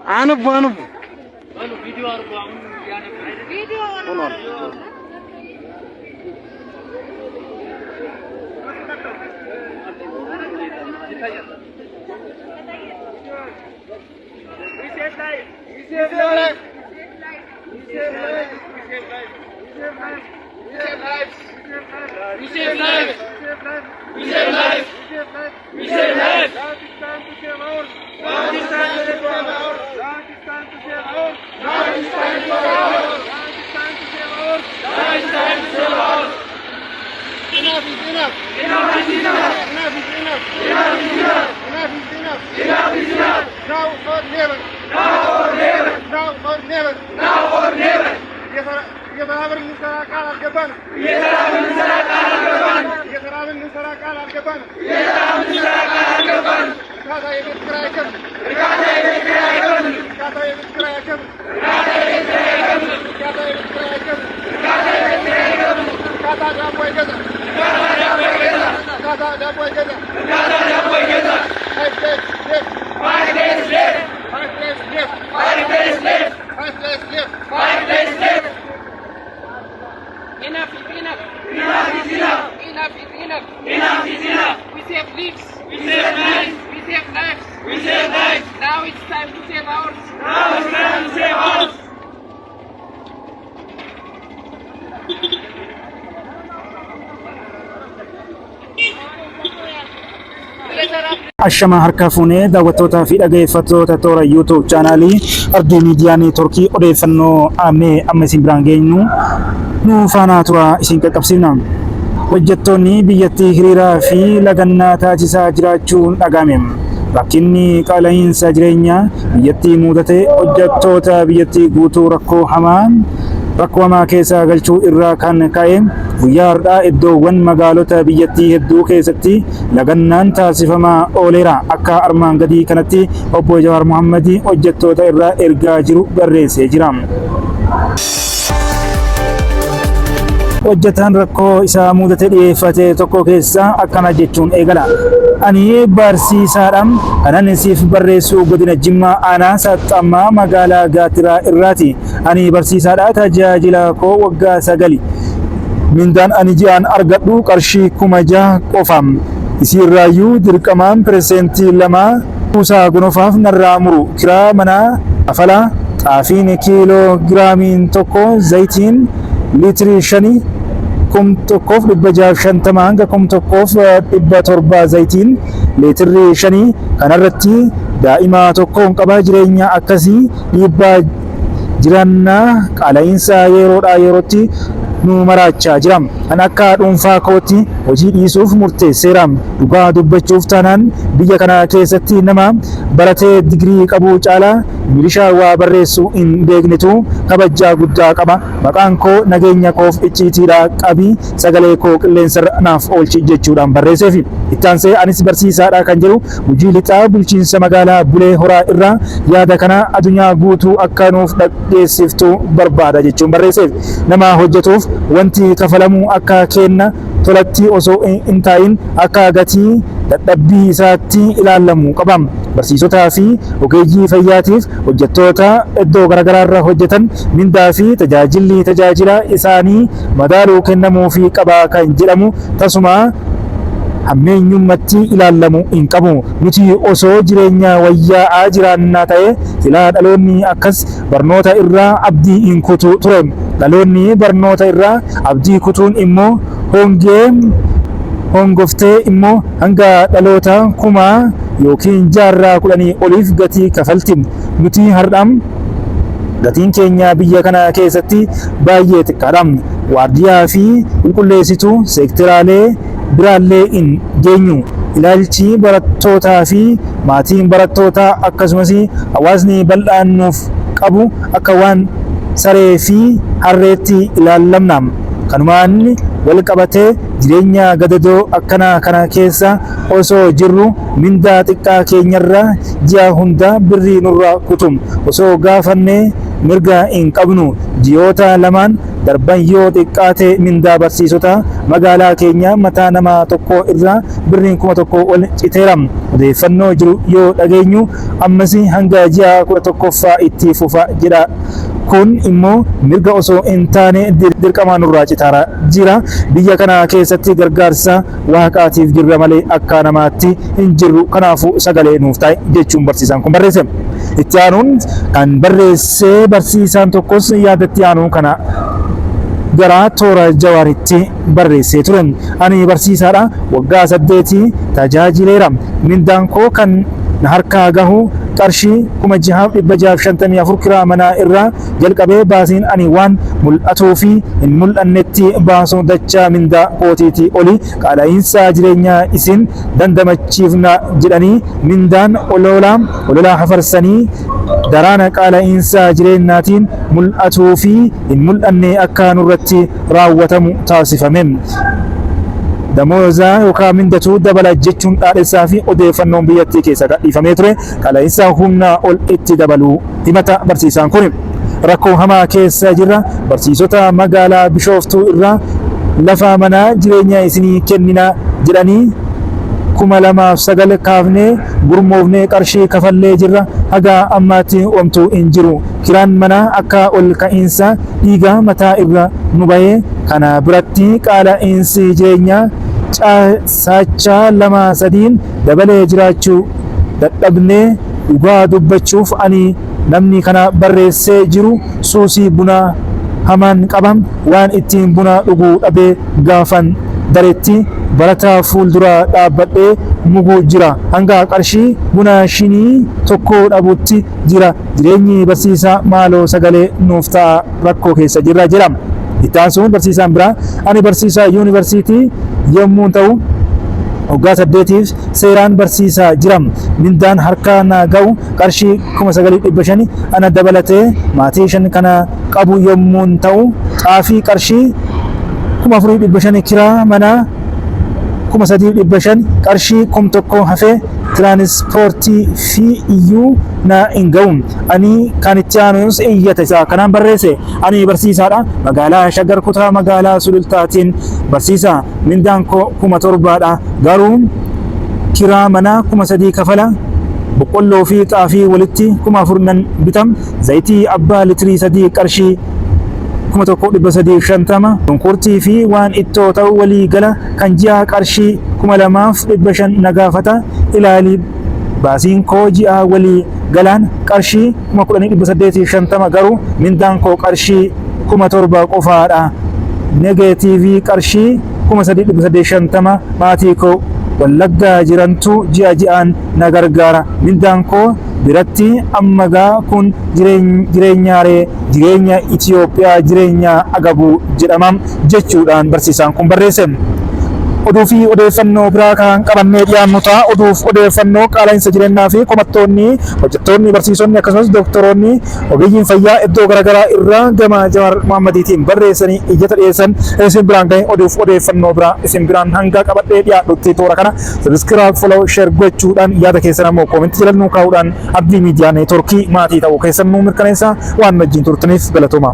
أنا فيديو أربعة يعني فيديو We save lives. We save lives. We save lives. We save lives. Now it's time to save ours. Now it's time to save ours. Ashama harka fuunee daawwattootaa fi dhaggeeffattoota toora YouTube chaanaalii Ardii Miidiyaa Neetwoorkii odeeffannoo amma isin biraan geenyu nu faana tura isin qaqqabsiifna. Hojjettoonni biyyattii hiriiraa fi lagannaa taasisaa jiraachuun dhagahame. Rakkinni qaala'insa jireenyaa biyyattii mudate hojjettoota biyyattii guutuu rakkoo hamaa keessa galchuu irraa kan ka'e guyyaa har'aa iddoowwan magaalota biyyattii hedduu keessatti lagannaan taasifamaa ooleera. Akka armaan gadii kanatti obbo Jawaar Mohammad hojjettoota irraa ergaa jiru barreessee jira. Hojjetaan rakkoo isaa mudate dhiyeeffate tokko keessa akkana jechuun eegala. Ani barsiisaadhaan kanan siif barreessu godina Jimmaa aanaa Saxxammaa magaalaa Gaatiraa irraati. Ani barsiisaadhaa tajaajila koo waggaa 9. Mindaan ani ji'aan argadhu qarshii 6,000 qofa. Isiirraayyuu dirqamaan % 2 kuusaa gonofaaf narraa muru. Kiraa manaa afalaa xaafiin kiiloo giraamiin tokko zayitiin liitirii 5 tokkoof 650 hanga 1,700 zayitiin liitirii 5 kanarratti daa'ima tokkoon qaba. Jireenya akkasii dhiibbaa jirannaa qaala'insa yeroodhaa yerootti nu maraachaa jira. Kan akka dhuunfaa kootti hojii dhiisuuf murteesseera. Dhugaa dubbachuuf taanaan biyya kana keessatti nama baratee digirii qabu caalaa milishaa waa barreessuu hin beeknetu kabajaa guddaa qaba. Maqaan koo nageenya koof icciitiidha qabii sagalee koo qilleensarra naaf oolchi jechuudhaan barreesseef. Ittaansee anis barsiisaadha kan jedhu hojii lixaa bulchiinsa magaalaa Bulee Horaa irraa yaada kana addunyaa guutuu akka nuuf dhageessiftu barbaada jechuun barreesseef. Nama hojjetuuf wanti kafalamu akka kenna tolatti osoo hin taa'in akka gatii dadhabbii isaatti ilaalamu qaba. Barsiisotaa fi ogeeyyii fayyaatiif hojjettoota iddoo garaagaraa irra hojjetan mindaa fi tajaajila isaanii madaaluu kennamuufii qaba kan jedhamu tasuma hammeenyummatti ilaalamu hin qabu. Nuti osoo jireenya wayyaa'aa jiraannaa ta'e silaa dhaloonni akkas barnoota irraa abdii hin kutu ture. Dhaloonni barnoota irraa abdii kutuun immoo hongoftee immoo hanga dhaloota 1000 yookiin jaarraa 10 oliif gatii kafalti. Nuti har'am gatiin keenya biyya kana keessatti baay'ee xiqqaadha. Waardiyaa fi qulqulleessituu seektiraalee biraallee hin geenyu. Ilaalchi barattootaa fi maatiin barattootaa akkasumas hawaasni bal'aan nuuf qabu akka waan saree fi harreetti ilaalamna. Kanumaan wal qabatee jireenya gadadoo akkana kana keessa osoo jirru mindaa xiqqaa keenyarra ji'a hunda birrii nurraa kutum osoo gaafannee mirga hin qabnu. Ji'oota lamaan darban yoo xiqqaate mindaa barsiisota magaalaa keenya mataa nama tokko irraa birriin 1,000 ol citeera. Odeeffannoo jiru yoo dhageenyu ammas hanga ji'a 11ffaa itti fufa jedha. Kun immoo mirga osoo hin taane dirqamaan nurraa citaara jira. Biyya kana keessatti gargaarsa waaqaatiif jirra malee akka namaatti hin jirru. Kanaafuu sagalee nuuf ta'i jechuun barsiisaan kun barreesse. Itti aanuun kan barreesse barsiisaan tokkos yaadatti aanuu kana gara toora Jawaaritti barreessee ture. Ani barsiisaadha, waggaa 8 tajaajileera. Mindaan koo kan na harkaa gahu qarshii 6,654 kiraa manaa irraa jalqabee baasiin ani waan mul'atuu fi hin mul'annetti baasuu dachaa mindaa kootiitii oli. Qaala'insa jireenyaa isin dandamachiifna jedhanii mindaan ololaa hafarsanii daraana qaala'insa jireenyaatiin mul'atuu fi hin mul'anne akka nurratti raawwatamu taasifame. Damooza yookaan mindatu dabala jechuun dhaadhessaa fi odeeffannoon biyyattii keessa gadhiifamee ture. Qaala'insa humnaa ol itti dabaluu himata barsiisaan kun. Rakkoo hamaa keessa jirra. Barsiisota magaalaa Bishooftuu irraa lafa mana jireenyaa isinii kennina jedhanii 2009 kaafnee gurmoofnee qarshii kafallee jirra. Haga ammaatti omtuu hin jiru. Kiraan manaa akka ol ka'iinsa dhiiga mataa irra nu bahee kana biratti qaala'insi jireenyaa saachaa 2-3 dabalee jiraachuu dadhabnee dhugaa dubbachuuf ani namni kana barreessee jiru suusii bunaa hamaan qabam waan ittiin buna dhuguu dhabee gaafan daretti barataa fuuldura dhaabbadhee muguu jira. Hanga qarshii buna shinii tokko dhabutti jira. Jireenyi barsiisaa maaloo sagalee nuuf ta'a rakkoo keessa jirra jedha. Itti aansuun barsiisaan biraa ani barsiisaa yuunivarsiitii yommuu ta'u waggaa 8 seeraan barsiisaa jira. Mindaan harkaa na ga'u qarshii 9,500 ana dabalatee maatii 5 kana qabu yommuu ta'u xaafii qarshii 4,500 kiraa manaa 3,500 qarshii 1,000 hafee tiraanispoortii fi iyyuu na hin ga'u. Ani kan itti aanus iyyata isaa kanaan barreesse. Ani barsiisaadha. Magaalaa Shaggar kutaa magaalaa Sulultaatiin barsiisaa. Mindaan koo 7,000dha. Garuu kiraa manaa 3,000 kafala. Boqqolloo fi xaafii walitti 4,000 bitam. Zayitii abbaa litirii 3 qarshii 1,350. Shunkurtii fi waan ittoo ta'u walii gala kan ji'a qarshii 2,500 na gaafata. Ilaali baasiin koo ji'a walii galaan qarshii 10,850 garuu mindaan koo qarshii 7,000 qofaadha. Negeetiivii qarshii 3,850 maatii koo Wallaggaa jirantu ji'a ji'aan na gargaara. Mindaan koo biratti ammagaa kun jireenyaaree jireenya Itoophiyaa jireenya agabuu jedhama jechuudhaan barsiisaan kun barreesse. Oduu fi odeeffannoo biraa kan qabannee dhiyaannu ta'a. Oduuf odeeffannoo qaala'insa jireenyaa fi komattoonni hojjettoonni barsiisonni akkasumas doktoroonni ogeeyyiin fayyaa iddoo garaagaraa irraa gama Jawaar Mohammadiitiin barreessanii iyyata dhiyeessan isin biraan ga'e. Oduuf odeeffannoo biraa isin biraan hanga qabadhee dhiyaadhutti toora kana sabiskiraayib follow share gochuudhaan yaada keessan ammoo koomentii jalatti nuu kaa'uudhaan Abdii Miidiyaa Neetworkii maatii ta'uu keessan nuu mirkaneessaa waan wajjin turtaniif galatooma.